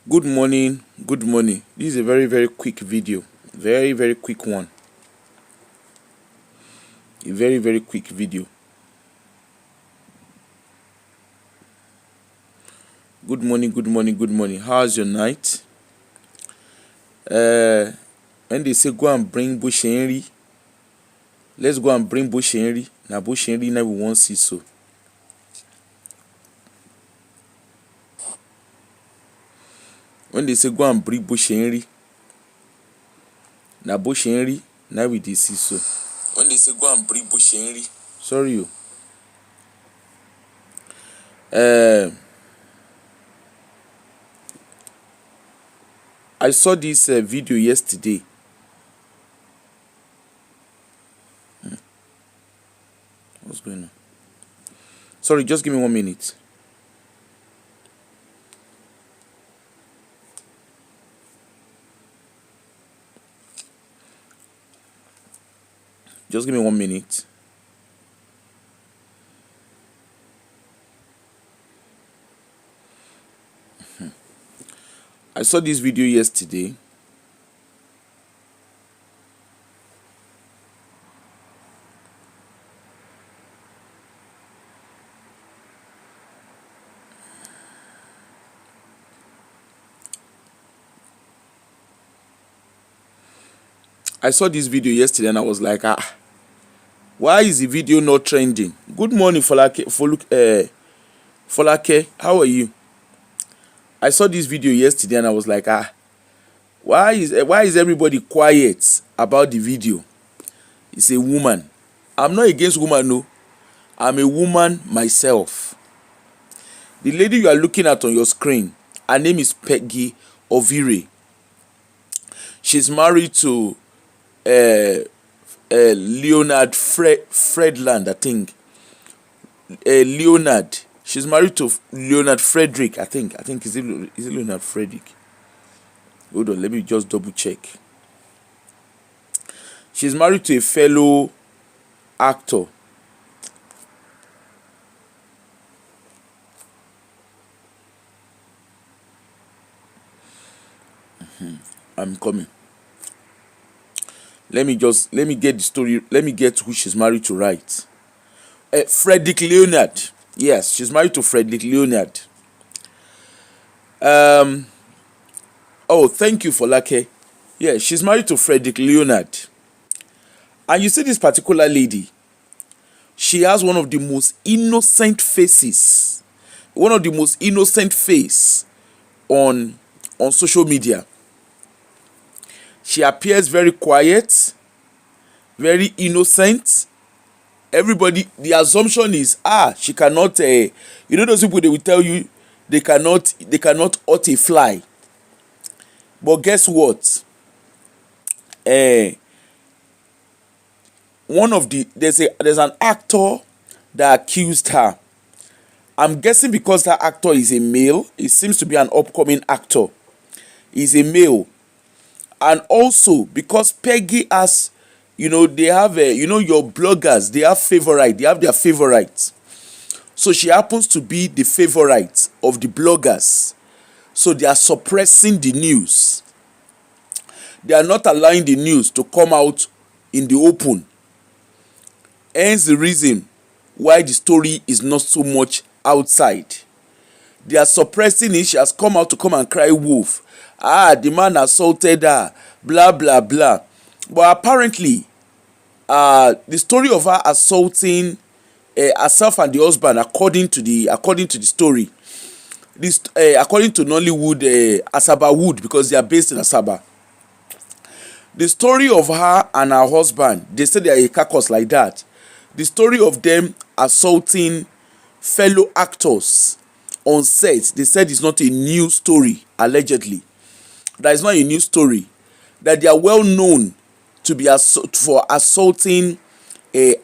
Good morning, good morning. This is a very quick video. Very quick one. A very quick video. Good morning, good morning, good morning. How's your night? When they say go and bring Bush Henry, let's go and bring Bush Henry. Now Bush Henry now we won't see so. When they say go and bring Bush Henry, now Bush Henry now we dey see so. When they say go and bring Bush Henry, sorry you. I saw this video yesterday. What's going on? Sorry, just give me 1 minute. Just give me 1 minute. I saw this video yesterday. I saw this video yesterday and I was like, why is the video not trending? Good morning, Folake. Folake, how are you? I saw this video yesterday and I was like, why is everybody quiet about the video? It's a woman. I'm not against woman, no. I'm a woman myself. The lady you are looking at on your screen, her name is Peggie Ovire. She's married to Leonard Fredland, I think. Leonard. She's married to Leonard Frederick, I think. Is it Leonard Frederick? Hold on, let me just double check. She's married to a fellow actor. I'm coming. Let me get the story. Let me get who she's married to right. Frederick Leonard. Yes, she's married to Frederick Leonard. Oh, thank you for Folake. Yeah, she's married to Frederick Leonard. And you see this particular lady, she has one of the most innocent faces. One of the most innocent face on social media. She appears very quiet, very innocent. Everybody, the assumption is, she cannot, you know those people, they will tell you they cannot hurt a fly. But guess what? There's an actor that accused her. I'm guessing because that actor is a male. It seems to be an upcoming actor. He's a male. And also because Peggy has, they have your bloggers, they have their favorites. So she happens to be the favorite of the bloggers. So they are suppressing the news. They are not allowing the news to come out in the open. Hence the reason why the story is not so much outside. They are suppressing it. She has come out to come and cry wolf. The man assaulted her, blah blah blah. But apparently, the story of her assaulting herself and the husband, according to the story, this according to Nollywood, Asaba Wood, because they are based in Asaba. The story of her and her husband, they say they are a carcass like that. The story of them assaulting fellow actors on set, they said it's not a new story, allegedly. That is not a new story. That they are well known to be for assaulting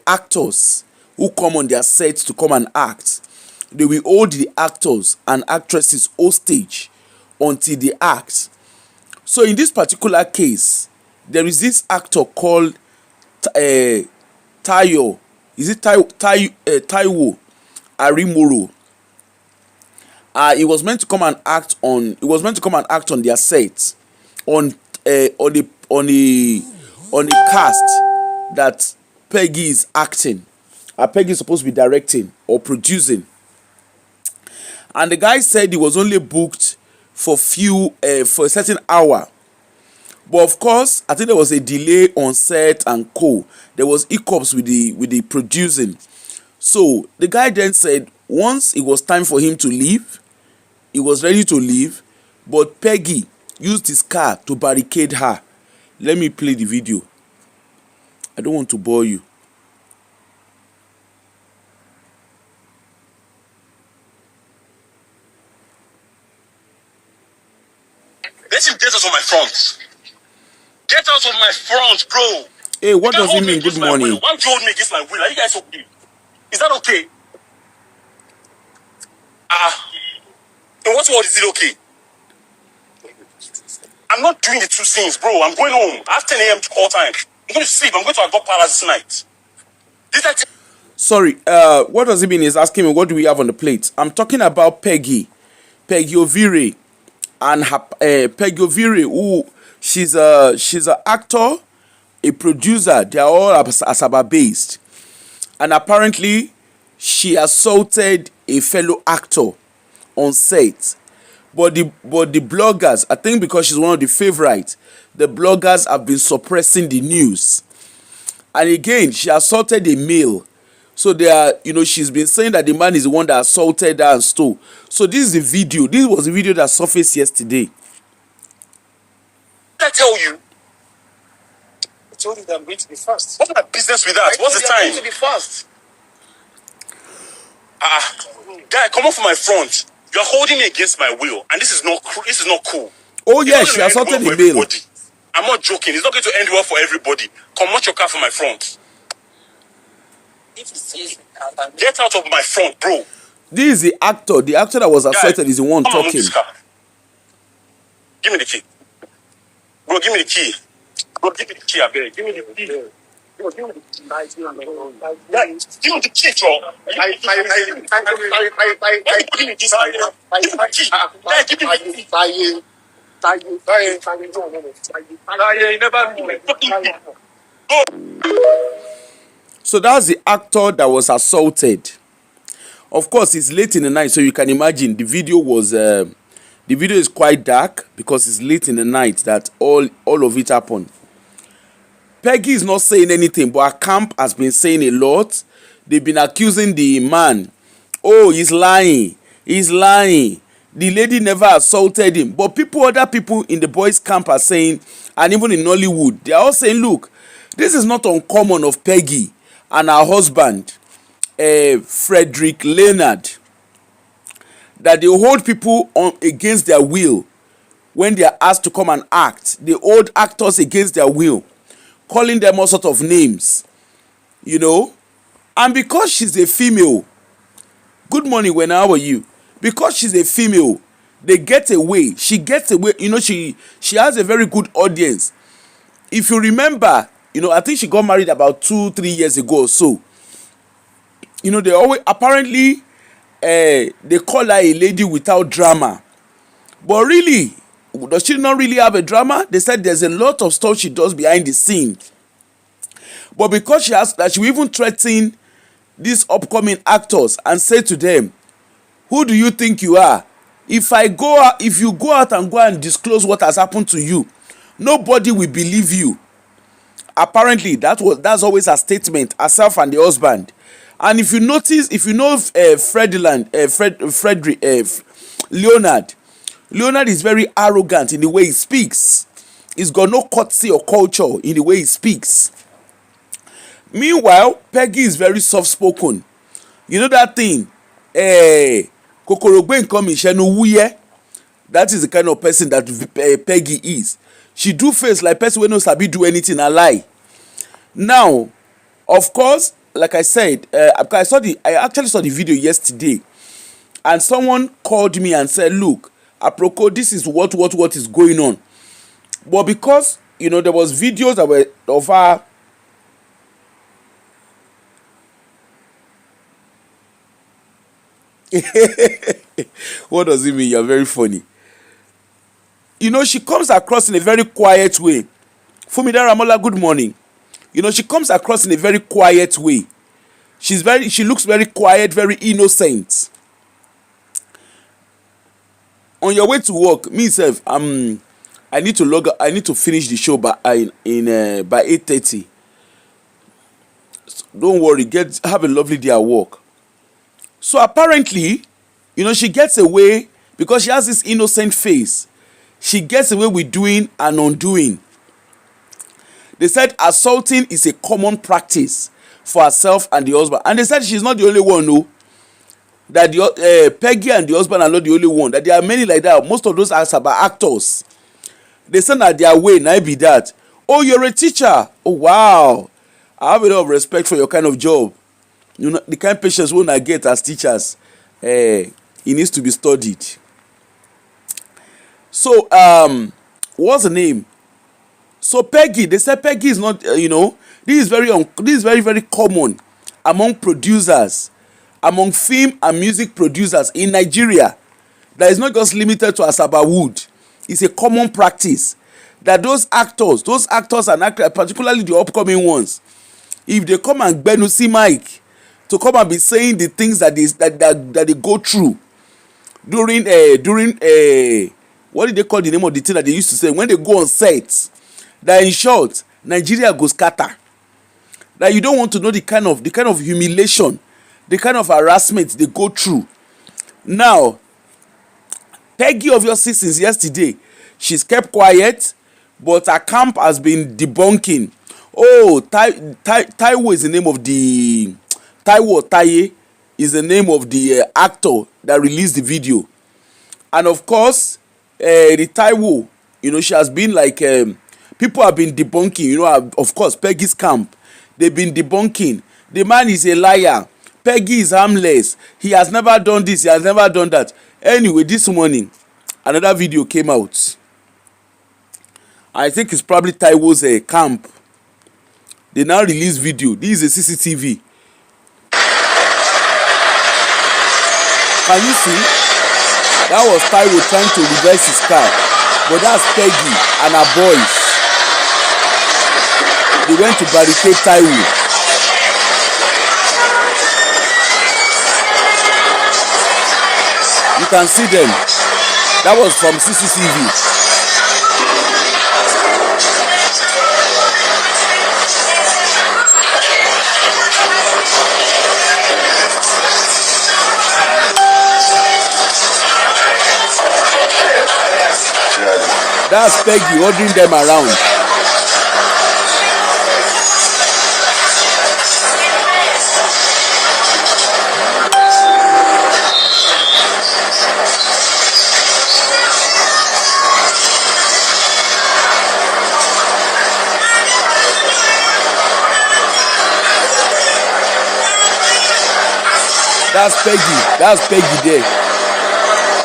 actors who come on their sets to come and act. They will hold the actors and actresses hostage until they act. So in this particular case, there is this actor called Taiwo Arimoro. He was meant to come and act on. He was meant to come and act on their set, on the cast that Peggy is acting. Peggy is supposed to be directing or producing. And the guy said he was only booked for for a certain hour. But of course, I think there was a delay on set and co. There was hiccups with the producing. So the guy then said once it was time for him to leave, he was ready to leave, but Peggy used his car to barricade her. Let me play the video. I don't want to bore you. Let him get out of my front. Get out of my front, bro. Hey, what does it mean? Good morning. Why would you hold me against my will? Are you guys okay? Is that okay? In what world is it okay? I'm not doing the two things, bro. I'm going home. I have 10 a.m. call time. I'm going to sleep. I'm going to Agbo Palace this night. Sorry, what does it mean? He's asking me what do we have on the plate. I'm talking about Peggie Ovire, and Peggie Ovire, who she's an actor, a producer. They are all Asaba based, and apparently she assaulted a fellow actor on set. But the bloggers, I think because she's one of the favorites, the bloggers have been suppressing the news. And again, she assaulted a male. So they are, she's been saying that the man is the one that assaulted her and stole. So this is the video. This was the video that surfaced yesterday. I tell you. I told you that I'm going to be fast. What's my business with that? What's the time? I'm going to be fast. Guy, come off my front. You are holding me against my will, and this is not cool. Oh yes, she assaulted the male. I'm not joking. It's not going to end well for everybody. Come out your car from my front. Get out of my front, bro. This is the actor. The actor that was assaulted is the one talking. Give me the key. Bro, give me the key. Bro, give me the key, I beg. Give me the key. Bro, give me the key. Give me the key, bro. Give me the key. So that's the actor that was assaulted. Of course, it's late in the night, so you can imagine the video was the video is quite dark because it's late in the night that all of it happened. Peggy is not saying anything, but her camp has been saying a lot. They've been accusing the man. Oh, he's lying. He's lying. The lady never assaulted him. But other people in the boys' camp are saying, and even in Nollywood, they are all saying, look, this is not uncommon of Peggy and her husband, Frederick Leonard, that they hold people on against their will when they are asked to come and act. They hold actors against their will, calling them all sort of names, And because she's a female, good morning, when how are you? Because she's a female, they get away. She gets away. She has a very good audience. If you remember, I think she got married about 2-3 years ago or so. They always apparently they call her a lady without drama. But really, does she not really have a drama? They said there's a lot of stuff she does behind the scene. But because she will even threaten these upcoming actors and say to them, who do you think you are? If you go out and disclose what has happened to you, nobody will believe you. Apparently, that's always a statement, herself and the husband. And if you notice, Leonard is very arrogant in the way he speaks. He's got no courtesy or culture in the way he speaks. Meanwhile, Peggy is very soft-spoken. You know that thing? That is the kind of person that Peggy is. She do face like person wey no sabi do anything and lie. Now, of course, like I said, I actually saw the video yesterday, and someone called me and said, "Look, Aproko, this is what is going on." But because there was videos that were of her. What does it mean? You're very funny. You know, she comes across in a very quiet way. Fumida Ramola, good morning. You know, she comes across in a very quiet way. She looks very quiet, very innocent. On your way to work, me self, I need to finish the show by 8:30. So don't worry, have a lovely day at work. So apparently, you know, she gets away because she has this innocent face. She gets away with doing and undoing. They said assaulting is a common practice for herself and the husband. And they said she's not the only one, no. That Peggy and the husband are not the only one. That there are many like that. Most of those are about actors. They said that their way, now be that. Oh, you're a teacher. Oh, wow. I have a lot of respect for your kind of job. You know, the kind of patience we I get as teachers, it needs to be studied. So, what's the name? So Peggy, they said Peggy is not, this is very, very common among producers, among film and music producers in Nigeria. That is not just limited to Asaba Wood. It's a common practice that those actors and actors, particularly the upcoming ones, if they come and benu see Mike to come and be saying the things that they go through during what did they call the name of the thing that they used to say when they go on sets, that in short Nigeria goes scatter. That you don't want to know the kind of humiliation, the kind of harassment they go through. Now, Peggy obviously since yesterday, she's kept quiet, but her camp has been debunking. Oh, Taiwo is the name of the Taiwo Taye is the name of the actor that released the video, and of course, the Taiwo, she has been like people have been debunking. Of course, Peggy's camp, they've been debunking. The man is a liar. Peggy is harmless. He has never done this. He has never done that. Anyway, this morning, another video came out. I think it's probably Taiwo's camp. They now release video. This is a CCTV. Can you see? That was Taiwo trying to reverse his car. But that's Peggy and her boys. They went to barricade Taiwo. You can see them. That was from CCTV. That's Peggy ordering them around. That's Peggy there,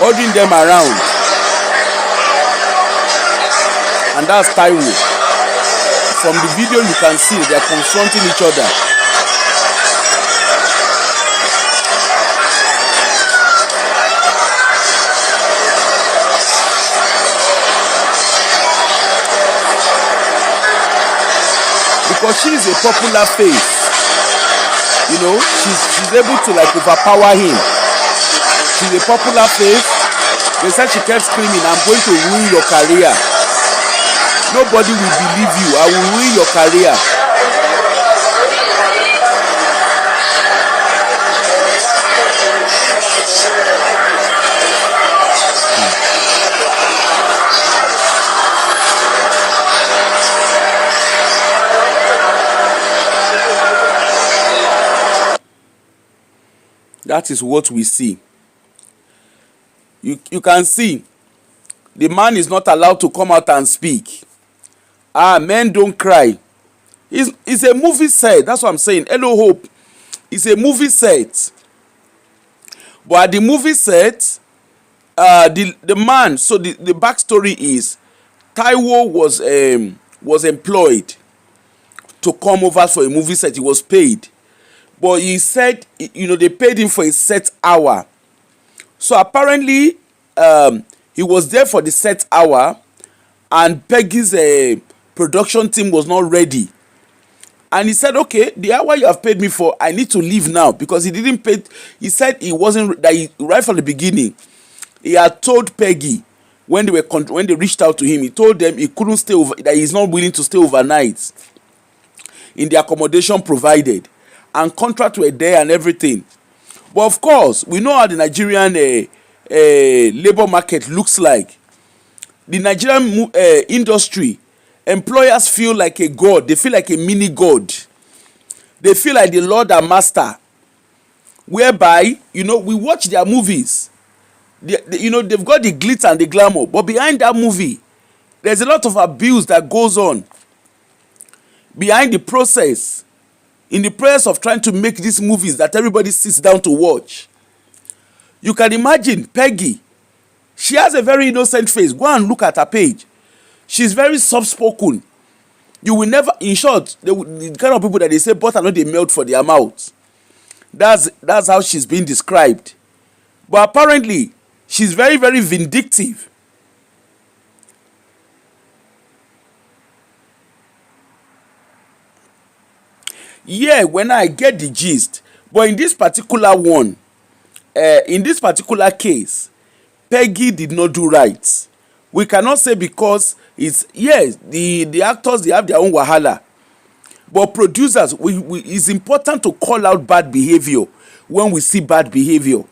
ordering them around. And that's Taiwo. From the video you can see they're confronting each other. Because she is a popular face. She's able to like overpower him. She's a popular face. They said she kept screaming, "I'm going to ruin your career. Nobody will believe you. I will ruin your career." That is what we see. You can see the man is not allowed to come out and speak. Men don't cry. It's a movie set. That's what I'm saying. Hello Hope. It's a movie set. But at the movie set, the man. So the backstory is Taiwo was employed to come over for a movie set. He was paid, but he said they paid him for a set hour. So apparently, he was there for the set hour, and Peggie's production team was not ready. And he said, okay, the hour you have paid me for, I need to leave now, because he didn't pay. He said he wasn't, that he, right from the beginning, he had told Peggie, when when they reached out to him, he told them he couldn't stay over, that he's not willing to stay overnight in the accommodation provided, and contract were there and everything. But of course, we know how the Nigerian labor market looks like. The Nigerian industry, employers feel like a god. They feel like a mini god. They feel like the lord and master, whereby, we watch their movies. They've got the glitz and the glamour, but behind that movie, there's a lot of abuse that goes on behind the process, in the process of trying to make these movies that everybody sits down to watch. You can imagine Peggie. She has a very innocent face. Go and look at her page. She's very soft-spoken. You will never, in short, the kind of people that they say butter no dey melt for their mouth. That's how she's been described. But apparently, she's very, very vindictive. Yeah, when I get the gist. But in this particular one, in this particular case, Peggie did not do right. We cannot say, because it's, yes, the actors, they have their own wahala, but producers, it's important to call out bad behavior when we see bad behavior.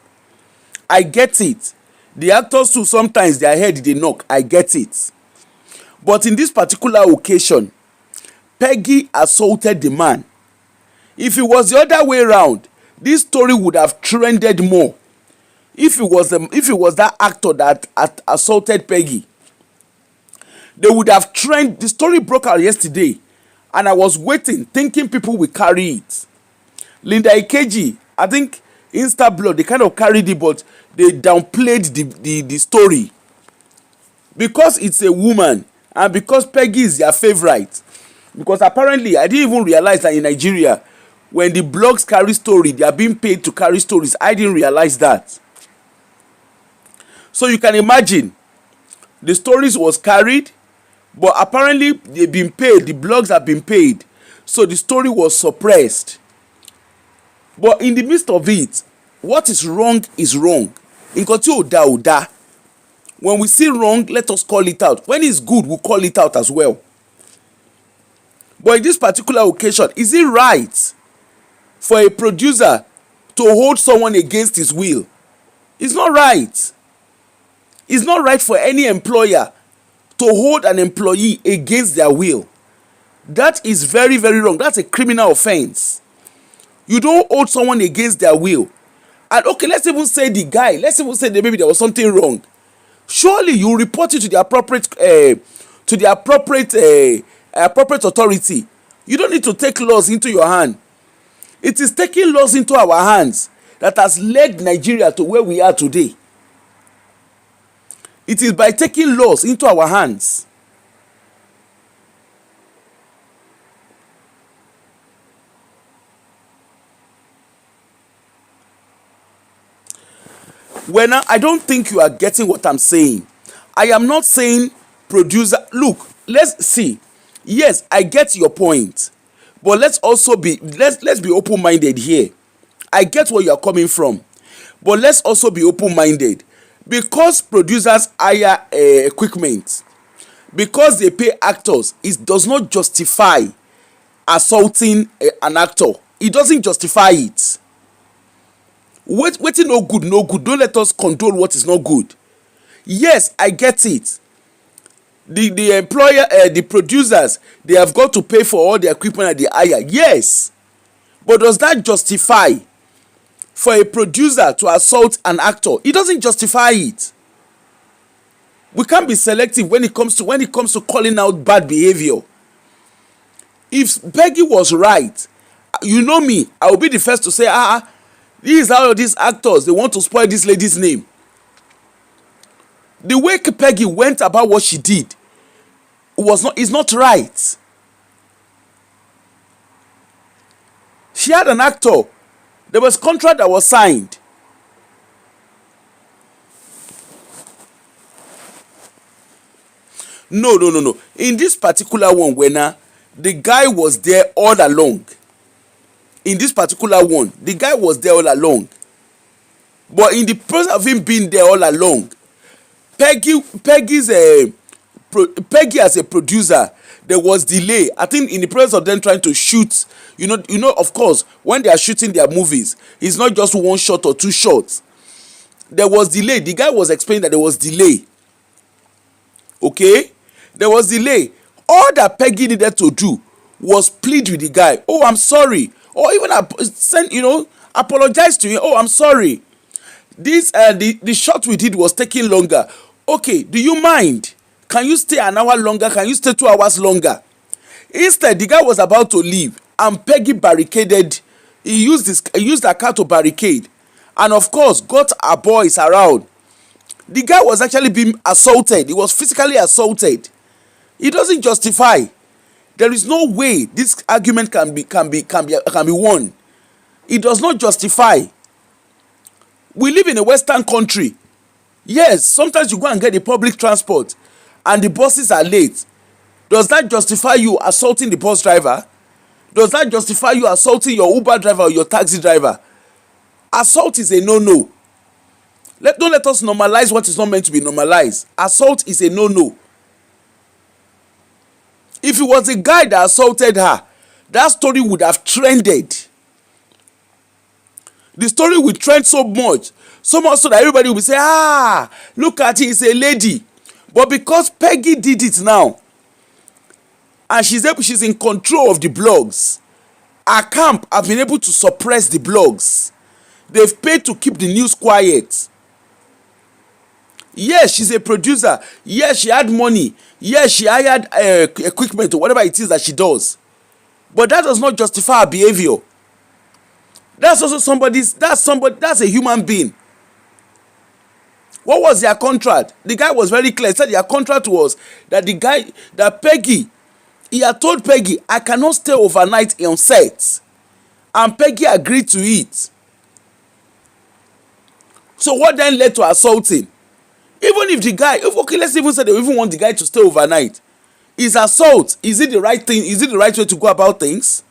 I get it. The actors too, sometimes their head they knock. I get it. But in this particular occasion, Peggie assaulted the man. If it was the other way around, this story would have trended more. If it was that actor that assaulted Peggie, they would have trend. The story broke out yesterday, and I was waiting, thinking people will carry it. Linda Ikeji, I think Instablood, they kind of carried it, but they downplayed the story, because it's a woman, and because Peggie is their favorite. Because apparently, I didn't even realize that in Nigeria, when the blogs carry story, they are being paid to carry stories. I didn't realize that. So you can imagine, the stories was carried, but apparently they've been paid. The blogs have been paid, so the story was suppressed. But in the midst of it, what is wrong is wrong. Nǹkan tí ò dá ò dá. When we see wrong, let us call it out. When it's good, we'll call it out as well. But in this particular occasion, is it right for a producer to hold someone against his will? It's not right. It's not right for any employer to hold an employee against their will. That is very, very wrong. That's a criminal offense. You don't hold someone against their will. And okay, let's even say let's even say that maybe there was something wrong. Surely you report it to the appropriate authority. You don't need to take laws into your hand. It is taking laws into our hands that has led Nigeria to where we are today. It is by taking laws into our hands. When I don't think you are getting what I'm saying. I am not saying producer. Look, let's see. Yes, I get your point, but let's also be open-minded here. I get where you are coming from, but let's also be open-minded. Because producers hire equipment, because they pay actors, it does not justify assaulting an actor. It doesn't justify it. Waiting no good, no good. Don't let us condone what is not good. Yes, I get it. The employer, the producers, they have got to pay for all the equipment that they hire. Yes, but does that justify for a producer to assault an actor? It doesn't justify it. We can't be selective when it comes to calling out bad behavior. If Peggie was right, you know me, I will be the first to say, this is how these actors, they want to spoil this lady's name. The way Peggie went about what she did is not right. She had an actor. There was contract that was signed. No, no, no, no. In this particular one, the guy was there all along. In this particular one, the guy was there all along. But in the process of him being there all along, Peggy as a producer, there was delay. I think in the process of them trying to shoot, of course, when they are shooting their movies, it's not just one shot or two shots. There was delay. The guy was explaining that there was delay. Okay, there was delay. All that Peggy needed to do was plead with the guy. Oh, I'm sorry, or even apologize to him. Oh, I'm sorry. This the shot we did was taking longer. Okay, do you mind? Can you stay an hour longer? Can you stay 2 hours longer? Instead, the guy was about to leave, and Peggy barricaded. He used her car to barricade, and of course, got her boys around. The guy was actually being assaulted. He was physically assaulted. It doesn't justify. There is no way this argument can be won. It does not justify. We live in a Western country. Yes, sometimes you go and get the public transport and the buses are late. Does that justify you assaulting the bus driver? Does that justify you assaulting your Uber driver or your taxi driver? Assault is a no-no. Don't let us normalize what is not meant to be normalized. Assault is a no-no. If it was a guy that assaulted her, that story would have trended. The story will trend so much so that everybody will say, look at it, it's a lady. But because Peggy did it now, and she's in control of the blogs, her camp have been able to suppress the blogs. They've paid to keep the news quiet. Yes, she's a producer. Yes, she had money. Yes, she hired equipment or whatever it is that she does. But that does not justify her behavior. That's a human being. What was their contract? The guy was very clear. He said their contract was that Peggy, he had told Peggy, I cannot stay overnight on set. And Peggy agreed to it. So what then led to assaulting? Even if the guy, let's even say they even want the guy to stay overnight. Is assault, is it the right thing? Is it the right way to go about things?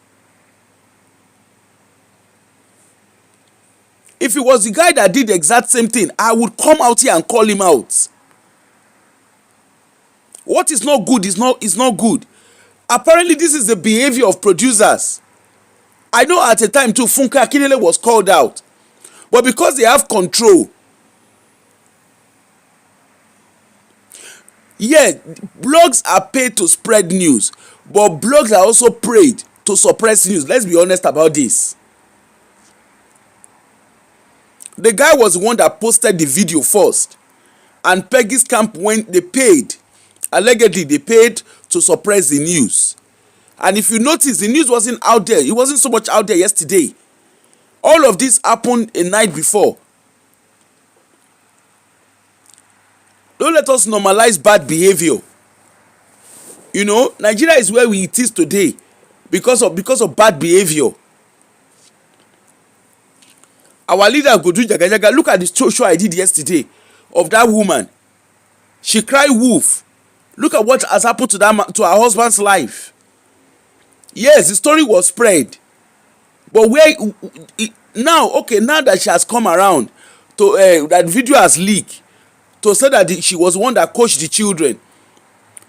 If it was the guy that did the exact same thing, I would come out here and call him out. What is not good is not good. Apparently, this is the behavior of producers. I know at a time too, Funke Akindele was called out. But because they have control, yeah, blogs are paid to spread news, but blogs are also paid to suppress news. Let's be honest about this. The guy was the one that posted the video first, and Peggy's camp allegedly they paid to suppress the news. And if you notice, the news wasn't out there. It wasn't so much out there yesterday. All of this happened a night before. Don't let us normalize bad behavior. Nigeria is where it is today because of bad behavior. Our leader go do jagajaga. Look at the show I did yesterday of that woman. She cried wolf. Look at what has happened to her husband's life. Yes, the story was spread. But now that she has come around to that video has leaked to say that she was the one that coached the children.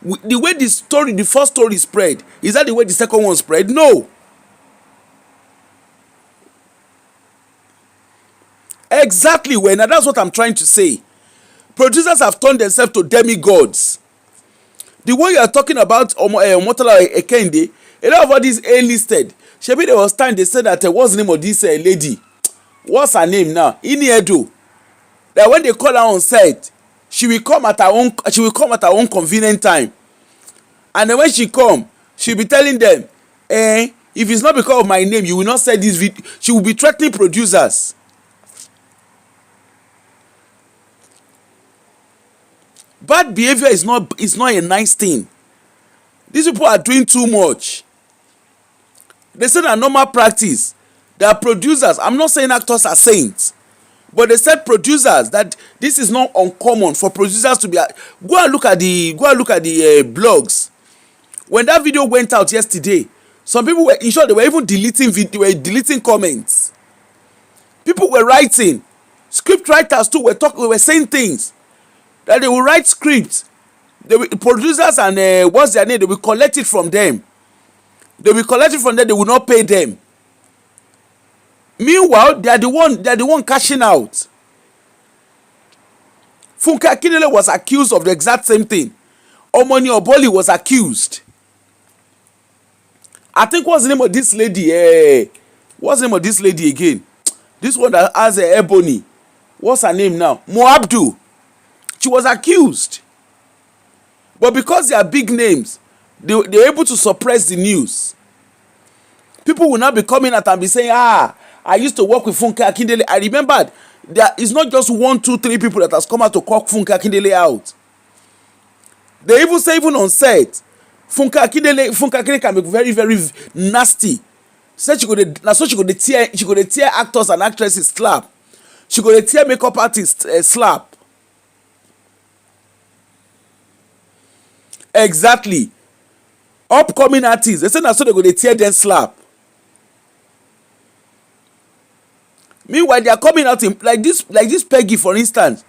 The way the first story spread, is that the way the second one spread? No. Exactly. That's what I'm trying to say. Producers have turned themselves to demigods. The way you are talking about Omotola Ekende, a lot of all these A-listed. Shebi there was time they said that what's the name of this lady? What's her name now? Iniedo. That when they call her on set, she will come at her own convenient time. And then when she come, she'll be telling them, if it's not because of my name, you will not say this video. She will be threatening producers. Bad behavior is not a nice thing. These people are doing too much. They say that normal practice. They are producers. I'm not saying actors are saints. But they said producers that this is not uncommon for producers to be. Go and look at the blogs. When that video went out yesterday, some people were, in short, they were even deleting video, were deleting comments. People were writing. Script writers too were saying things that they will write scripts. Producers and what's their name? They will collect it from them. They will collect it from them. They will not pay them. Meanwhile, they are the one cashing out. Funke Akindele was accused of the exact same thing. Omoni Oboli was accused. I think what's the name of this lady? What's the name of this lady again? This one that has Ebony. What's her name now? Moabdu. She was accused. But because they are big names, they're able to suppress the news. People will now be coming out and be saying, I used to work with Funke Akindele. I remembered there is not just 1, 2, 3 people that has come out to call Funke Akindele out. They even say, even on set, Funke Akindele can be very, very nasty. Said she could tear actors and actresses slap. She could tear makeup artists slap. Exactly. Upcoming artists, they say na so they go dey tear them slap. Meanwhile, they are coming out in like this Peggy, for instance.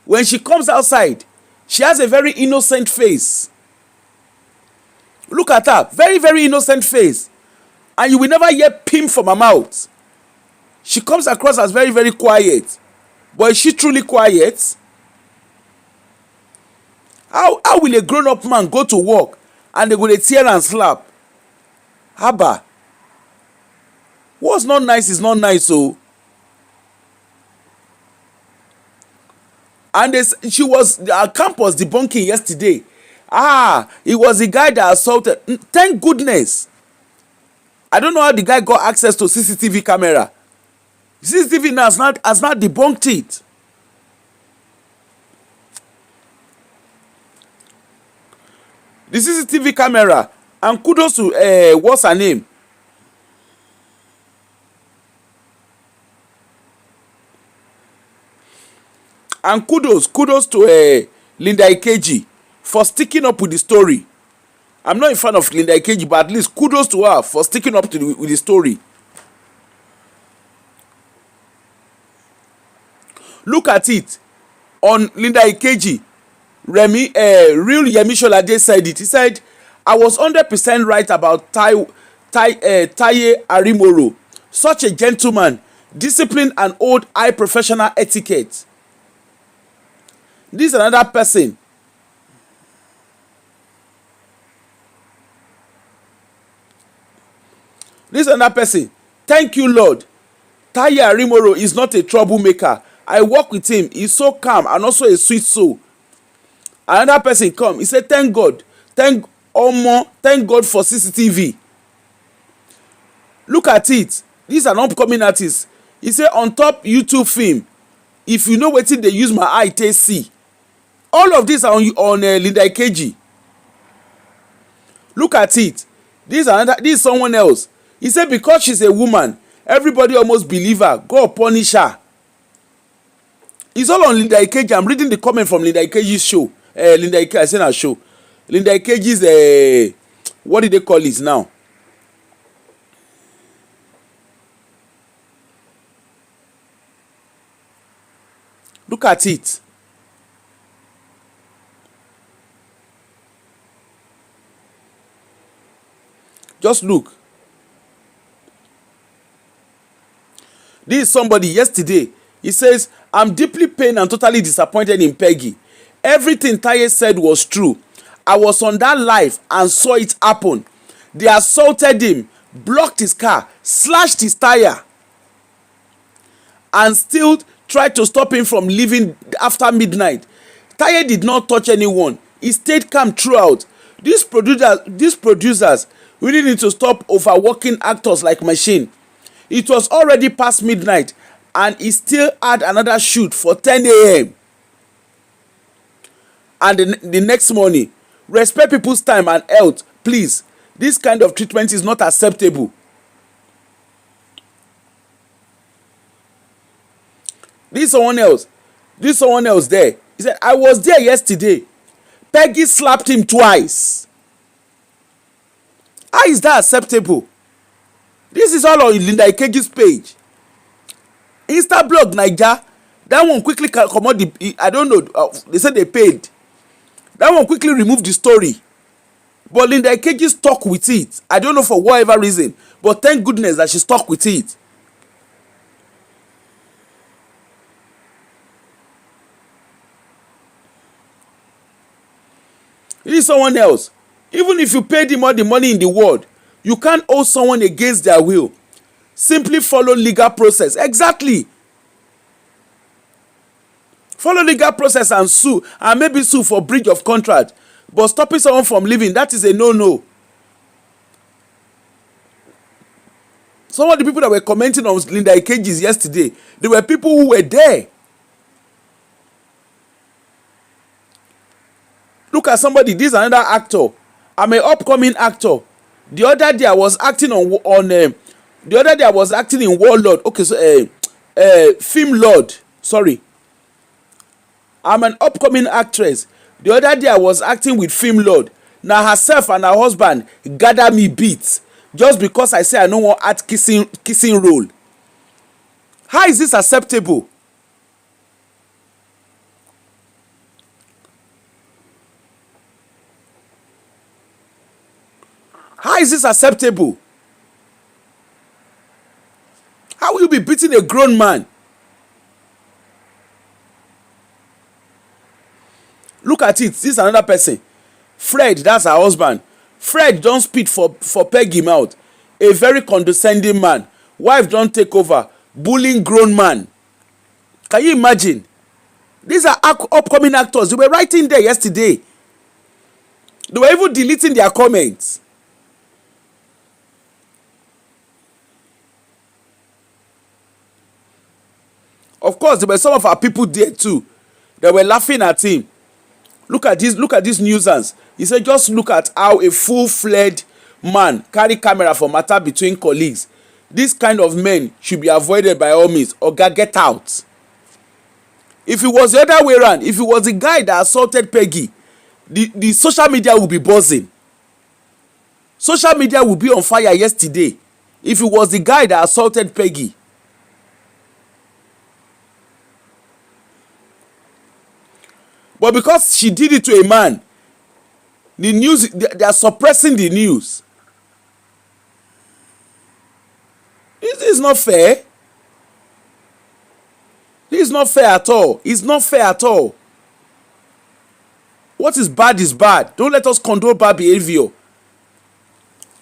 When she comes outside, she has a very innocent face. Look at her, very, very innocent face. And you will never hear pim from her mouth. She comes across as very, very quiet. But is she truly quiet? How will a grown-up man go to work and they go dey tear and slap? Haba. What's not nice is not nice, so. And she was, our camp was debunking yesterday. It was the guy that assaulted. Thank goodness. I don't know how the guy got access to CCTV camera. CCTV now has not debunked it. The CCTV camera, and kudos to what's her name? And kudos to Linda Ikeji for sticking up with the story. I'm not a fan of Linda Ikeji, but at least kudos to her for sticking up with the story. Look at it. On Linda Ikeji, real Yemi Sholade said it. He said, I was 100% right about Taye Arimoro. Such a gentleman, disciplined and old high professional etiquette. This is another person. Thank you, Lord. Taye Arimoro is not a troublemaker. I work with him. He's so calm and also a sweet soul. Another person come. He said, thank God. Thank God for CCTV. Look at it. These are upcoming artists. He said, on top YouTube film, if you know wetin they use my eye to see. All of these are on Linda Ikeji. Look at it. This is someone else. He said because she's a woman, everybody almost believe her. God punish her. It's all on Linda Ikeji. I'm reading the comment from Linda Ikeji's show. I said her show. Linda Ikeji's what did they call it now? Look at it. Just look. This is somebody yesterday. He says, I'm deeply pained and totally disappointed in Peggy. Everything Taye said was true. I was on that live and saw it happen. They assaulted him, blocked his car, slashed his tire, and still tried to stop him from leaving after midnight. Taye did not touch anyone. He stayed calm throughout. These producers really need to stop overworking actors like machine. It was already past midnight and he still had another shoot for 10 a.m. And the next morning. Respect people's time and health, please. This kind of treatment is not acceptable. This someone else. This someone else there. He said, I was there yesterday. Peggy slapped him twice. How is that acceptable? This is all on Linda Ikeji's page. Instablog Naija. That one quickly come out the, I don't know. They said they paid. That one quickly removed the story. But Linda Ikeji stuck with it. I don't know for whatever reason. But thank goodness that she stuck with it. It is someone else. Even if you paid him all the money in the world, you can't owe someone against their will. Simply follow legal process. Exactly. Follow legal process and sue, and maybe sue for breach of contract. But stopping someone from living, that is a no-no. Some of the people that were commenting on Linda Ikeji's yesterday, they were people who were there. Look at somebody. This is another actor. I'm an upcoming actor. The other day I was acting the other day I was acting in Warlord. Okay, so Film Lord. Sorry. I'm an upcoming actress. The other day I was acting with Film Lord. Now herself and her husband gather me beats just because I say I don't want act kissing role. How is this acceptable? How is this acceptable? How will you be beating a grown man? Look at it. This is another person. Fred, that's her husband. Fred don't speak for Peggy mouth. A very condescending man. Wife don't take over. Bullying grown man. Can you imagine? These are upcoming actors. They were writing there yesterday. They were even deleting their comments. Of course, there were some of our people there too. They were laughing at him. Look at this nuisance. He said, just look at how a full-fledged man carry camera for matter between colleagues. This kind of men should be avoided by all means. Oga, get out. If it was the other way around, if it was the guy that assaulted Peggy, the social media will be buzzing. Social media will be on fire yesterday. If it was the guy that assaulted Peggy. But because she did it to a man, the news, they are suppressing the news. This is not fair. This is not fair at all. It's not fair at all. What is bad is bad. Don't let us condone bad behavior.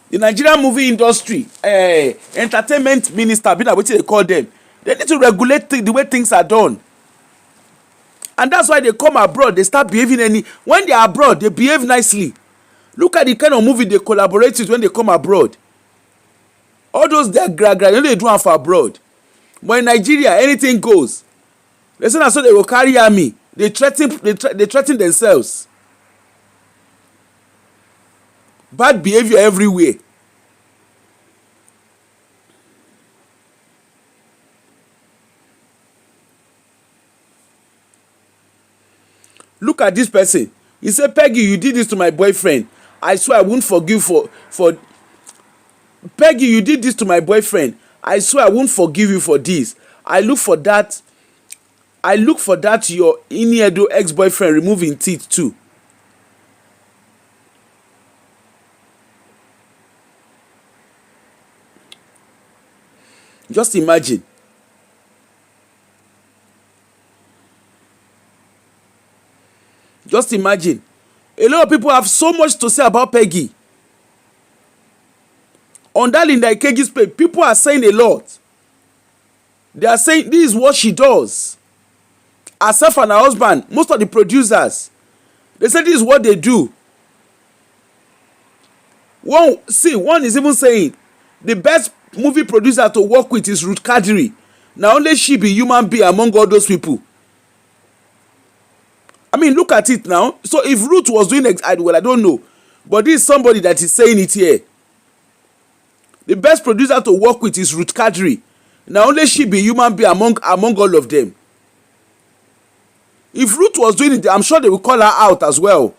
The Nigerian movie industry, entertainment minister, what they call them, they need to regulate the way things are done. And that's why they come abroad, they start behaving when they are abroad, they behave nicely. Look at the kind of movie they collaborate with when they come abroad. All those they do for abroad. But in Nigeria, anything goes. They say so they will carry army. They threaten themselves. Bad behavior everywhere. Look at this person. He said, Peggy, you did this to my boyfriend. I swear I won't forgive for Peggy, you did this to my boyfriend. I swear I won't forgive you for this. I look for that your Iniedo ex-boyfriend removing teeth too. Just imagine. Just imagine. A lot of people have so much to say about Peggy. On that Linda Ikeji's page, people are saying a lot. They are saying this is what she does. Herself and her husband, most of the producers, they say this is what they do. One is even saying the best movie producer to work with is Ruth Kadiri. Now only she be human being among all those people. I mean, look at it now. So if Ruth was doing well, I don't know. But this is somebody that is saying it here. The best producer to work with is Ruth Kadiri. Now only she be human being among all of them. If Ruth was doing it, I'm sure they will call her out as well.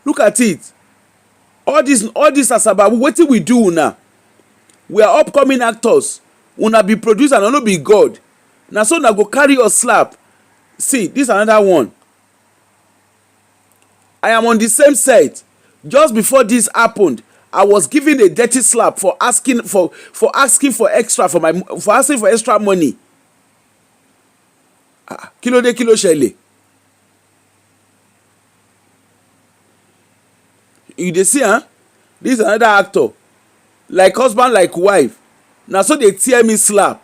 Look at it. All this asababu, wetin we do now? We are upcoming actors. Una be producer and no be God. Na so una go carry your slap. See, this another one. I am on the same set. Just before this happened, I was given a dirty slap for asking for extra for asking for extra money. Kilo de kilo shele. You dey see, huh? This is another actor. Like husband, like wife. Na so they tear me slap.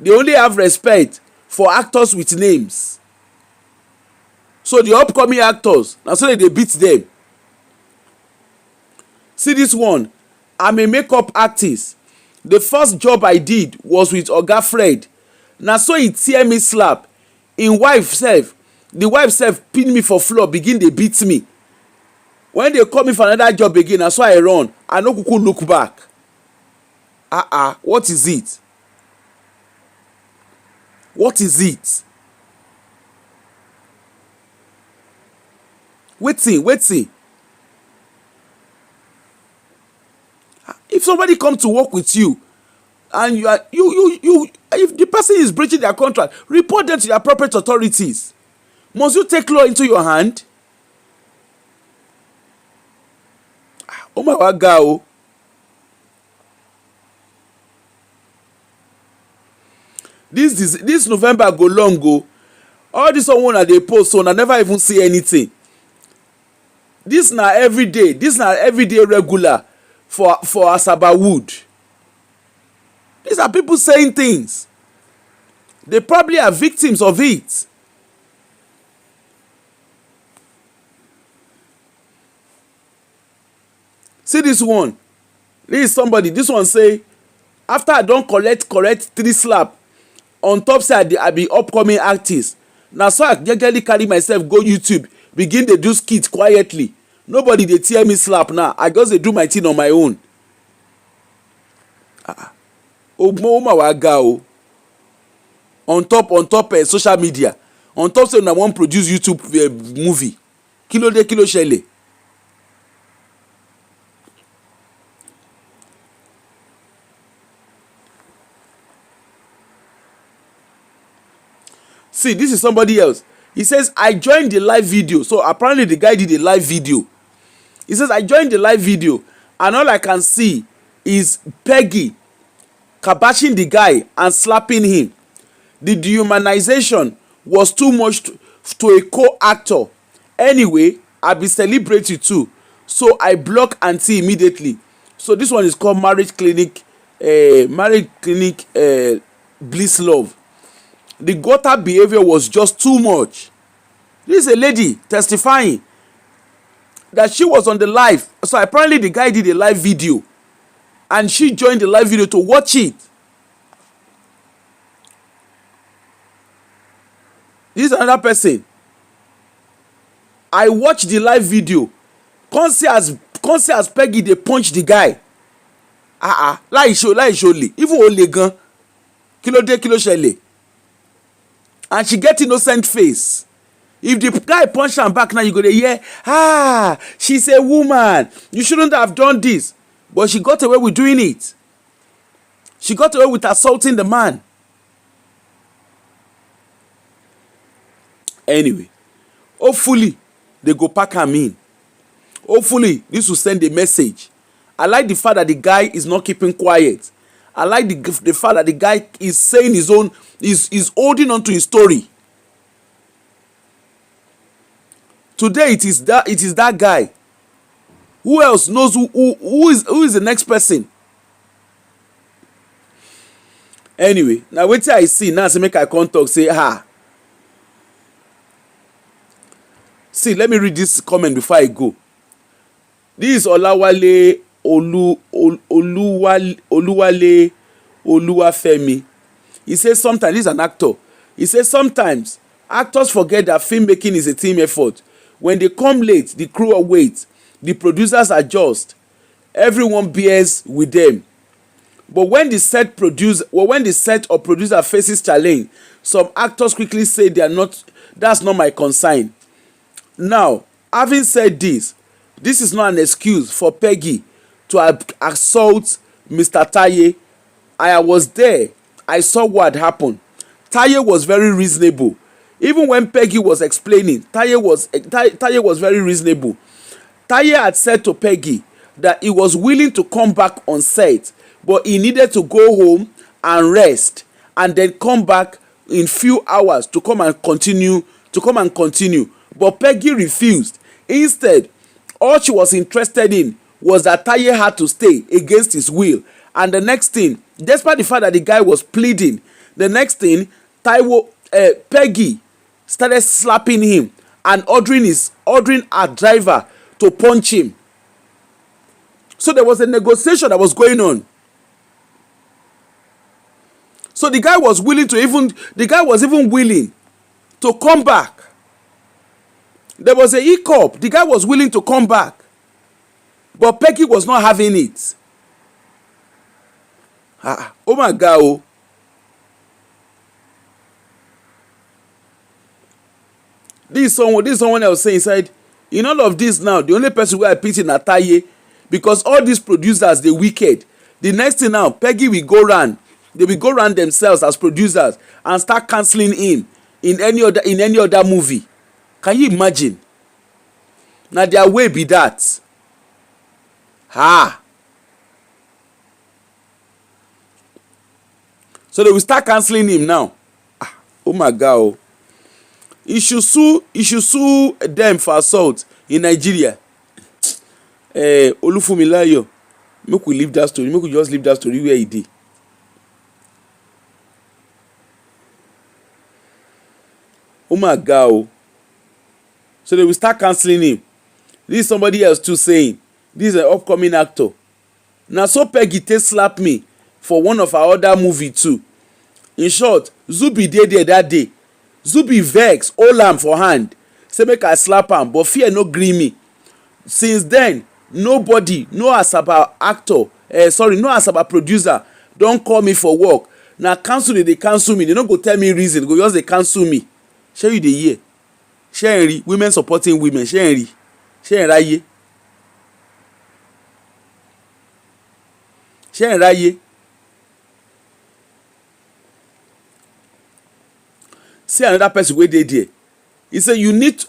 They only have respect for actors with names. So the upcoming actors, na so they beat them. See this one. I'm a makeup artist. The first job I did was with Oga Fred. Na so he tear me slap. The wife sef pin me for floor, begin dey beat me. When they call me for another job again, na so I run. I no kuku look back. What is it? What is it? Wetin. If somebody come to work with you and if the person is breaching their contract, report them to the appropriate authorities. Must you take law into your hand? Oh my God. This November go long go. All this one that they post, so I never even see anything. This na everyday regular for Asaba Wood. These are people saying things. They probably are victims of it. See this one. This is somebody. This one say, after I don correct 3 slap on top say I be upcoming artist. Na so I jejely carry myself go YouTube, begin dey do skit quietly. Nobody dey tear me slap now. I just dey do my thing on my own. On top social media. On top say una wan produce YouTube movie. Kilo shele. See, this is somebody else. He says, I joined the live video. So apparently the guy did a live video. He says, I joined the live video and all I can see is Peggy kabashing the guy and slapping him. The dehumanization was too much to a co-actor. Anyway, I be celebrity too. So I block auntie immediately. So this one is called Marriage Clinic Bliss Love. The gutter behavior was just too much. This is a lady testifying that she was on the live. So apparently the guy did a live video and she joined the live video to watch it. This is another person. I watched the live video. Come see as Peggy dey punch the guy. Láì ṣolè. Even olè gan. Kilo ṣẹlẹ̀. And she get innocent face. If the guy punch am back now, you go dey hear, she's a woman. You shouldn't have done this. But she got away with doing it. She got away with assaulting the man. Anyway, hopefully they go pack am in. Hopefully this will send a message. I like the fact that the guy is not keeping quiet. I like the fact that the guy is saying his own, is holding on to his story. Today it is that guy. Who else knows who is the next person? Anyway, now wetin I see now say make I come talk say See, let me read this comment before I go. This is Olawale Oluwale Oluwafemi. He says sometimes, this is an actor. He says sometimes actors forget that filmmaking is a team effort. When they come late, the crew wait. The producers adjust. Everyone bears with them. But when the set or producer faces challenge, some actors quickly say that's not my concern. Now, having said this is not an excuse for Peggy to assault Mr. Taye. I was there. I saw what happened. Taye was very reasonable. Even when Peggy was explaining, Taye was very reasonable. Taye had said to Peggy that he was willing to come back on set, but he needed to go home and rest and then come back in few hours to come and continue. But Peggy refused. Instead, all she was interested in was that Taye had to stay against his will. And the next thing, despite the fact that the guy was pleading, the next thing, Peggy started slapping him and ordering her driver to punch him. So there was a negotiation that was going on. So the guy was even willing to come back. There was a hiccup. The guy was willing to come back. But Peggy was not having it. Oh my God. Oh. This is someone else saying, said, in all of this now, the only person who I pity na Taye, because all these producers, they wicked. The next thing now, Peggy will go round. They will go round themselves as producers and start cancelling him in any other movie. Can you imagine? Now their way be that. So they will start cancelling him now. Oh my God. Oh. He should sue them for assault in Nigeria. Olufumilayo, make we leave that story. Make we just leave that story where he did. Oh my God. Oh. So they will start cancelling him. This is somebody else too saying, this is an upcoming actor. Now so Peggy slap me for one of our other movie too. In short, Zubi dey there that day. Zubi vex, hold am for hand, say make I slap am, but fear no gree me. Since then, nobody, no Asaba actor, no Asaba producer don call me for work. Na cancel dey cancel me. They no go tell me reason, they go just dey cancel me. Shey you dey hear? Shey women supporting women, shey raye. Shey raye. See another person wey dey there. He say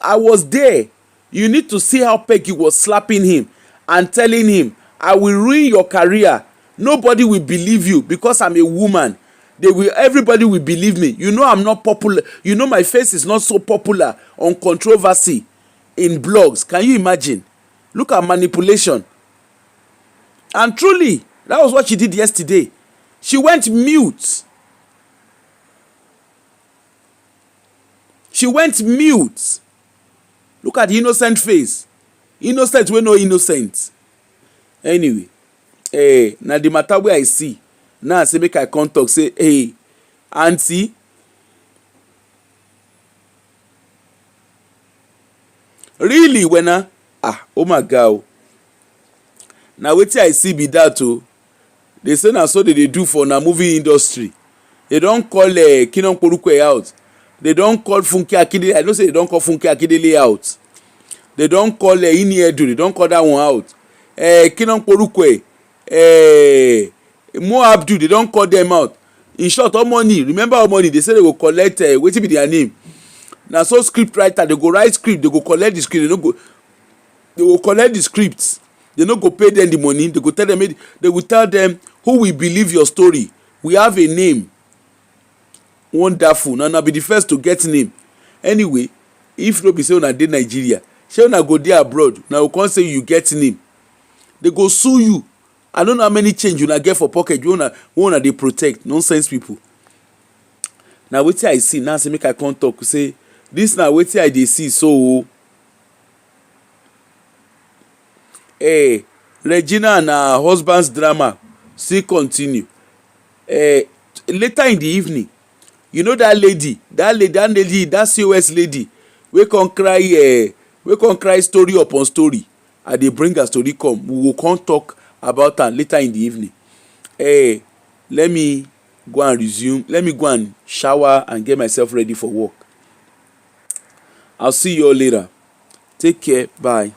I was there. You need to see how Peggy was slapping him and telling him, I will ruin your career. Nobody will believe you because I'm a woman. Everybody will believe me. You know I'm not popular. You know my face is not so popular on controversy in blogs. Can you imagine? Look at manipulation. And truly, that was what she did yesterday. She went mute. She went mute. Look at the innocent face. Innocent wey no innocent. Anyway, na the matter wey I see. Now I say make I come talk say, hey, aunty, really when oh my God. Now wetin I see be that oh. They say na so they do for na movie industry. They don call Kinon Porukwe out. They don call Funke Akindele. I know say they don call Funke Akindele out. They don call Iniedu. They don call that one out. Kinon Porukwe, Mo Abdu. They don call them out. In short, all money. Remember all money. They say they go collect. Wetin be their name? Na so script writer. They go write script. They go collect the script. They go collect the scripts. They no go pay them the money. They go tell them. They will tell them who will believe your story. We have a name. Wonderful. Now be the first to get name. Anyway, if no be say una dey Nigeria, shey una go dey abroad, now we come say you get name. They go sue you. I don't know how many change una get for pocket. You wanna dey protect nonsense people. Now wetin I see now say make I come talk say this na wetin I dey see so. Regina and her husband's drama still continue. Later in the evening, you know that COS lady we can cry story upon story and they bring her story come. We will come talk about her later in the evening. let me go and resume. Let me go and shower and get myself ready for work. I'll see you all later. Take care. Bye.